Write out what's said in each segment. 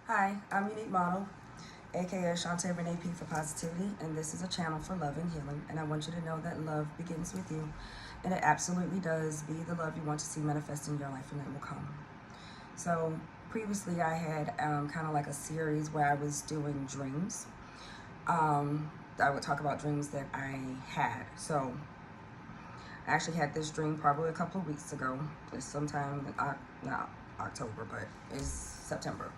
Hi, I'm Unique Model, aka Shantae Renee P for Positivity, and this is a channel for love and healing. And I want you to know that love begins with you, and it absolutely does. Be the love you want to see manifest in your life, and it will come. So previously, I had kind of like a series where I was doing dreams. I would talk about dreams that I had. So I actually had this dream probably a couple of weeks ago. It's sometime in not October, but it's September.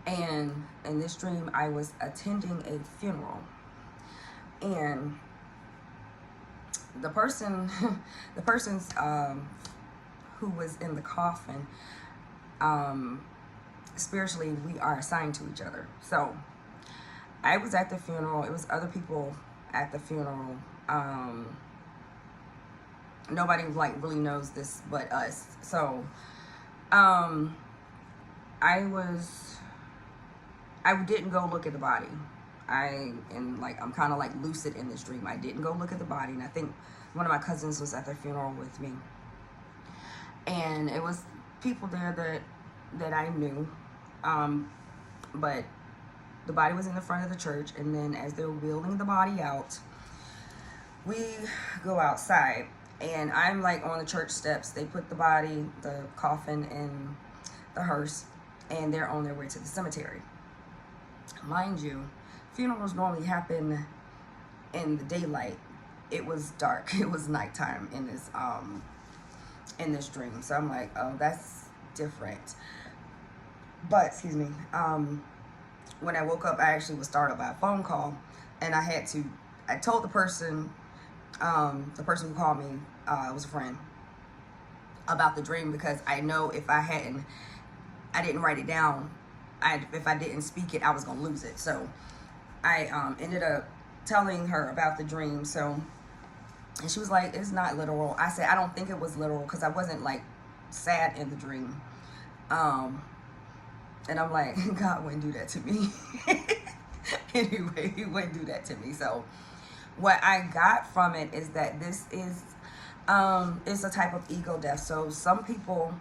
And in this dream, I was attending a funeral, and the person's who was in the coffin, spiritually, we are assigned to each other. So I was at the funeral. It was other people at the funeral. Nobody really knows this but us. So I didn't go look at the body. I'm kind of lucid in this dream. I didn't go look at the body, and I think one of my cousins was at the funeral with me, and it was people there that I knew, but the body was in the front of the church, and then as they were wheeling the body out, we go outside, and I'm on the church steps. They put the body, the coffin, in the hearse, and they're on their way to the cemetery. Mind you, funerals normally happen in the daylight. It was dark. It was nighttime in this dream. So I'm like, oh, that's different. But excuse me. When I woke up, I actually was startled by a phone call, and I told the person who called me, it was a friend, about the dream, because I know if I didn't write it down, if I didn't speak it, I was gonna lose it. So I ended up telling her about the dream. So, and she was like, "It's not literal." I said, "I don't think it was literal because I wasn't sad in the dream." And I'm like, God wouldn't do that to me. Anyway, He wouldn't do that to me. So, what I got from it is that this is it's a type of ego death. So some people,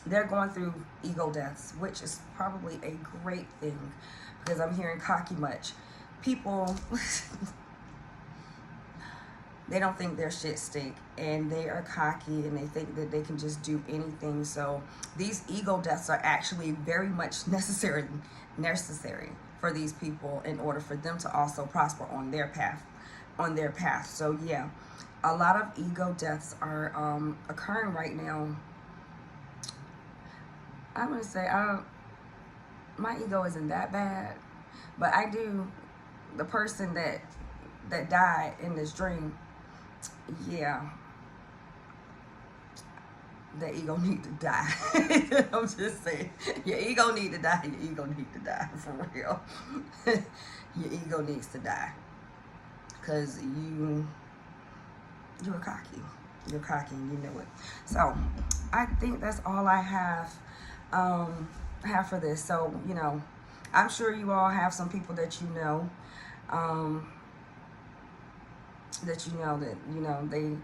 they're going through ego deaths, which is probably a great thing, because I'm hearing cocky much. People, they don't think their shit stink, and they are cocky, and they think that they can just do anything. So these ego deaths are actually very much necessary for these people in order for them to also prosper on their path. So yeah, a lot of ego deaths are occurring right now. I'm gonna say my ego isn't that bad, but the person that died in this dream, yeah, the ego need to die. I'm just saying, your ego need to die. Your ego need to die for real. Your ego needs to die, because you're cocky. You're cocky, and you know it. So I think that's all I have for this. So, I'm sure you all have some people that they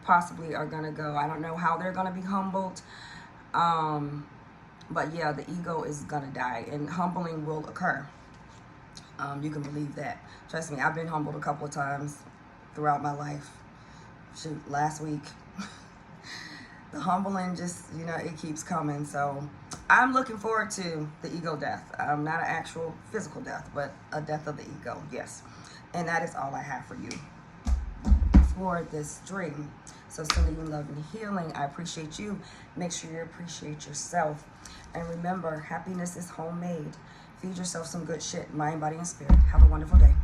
possibly are gonna go. I don't know how they're gonna be humbled, but yeah, the ego is gonna die, and humbling will occur. You can believe that. Trust me, I've been humbled a couple of times throughout my life. Shoot, last week. The humbling just, it keeps coming. So I'm looking forward to the ego death. Not an actual physical death, but a death of the ego, yes. And that is all I have for you for this dream. So sending you love and healing. I appreciate you. Make sure you appreciate yourself. And remember, happiness is homemade. Feed yourself some good shit, mind, body, and spirit. Have a wonderful day.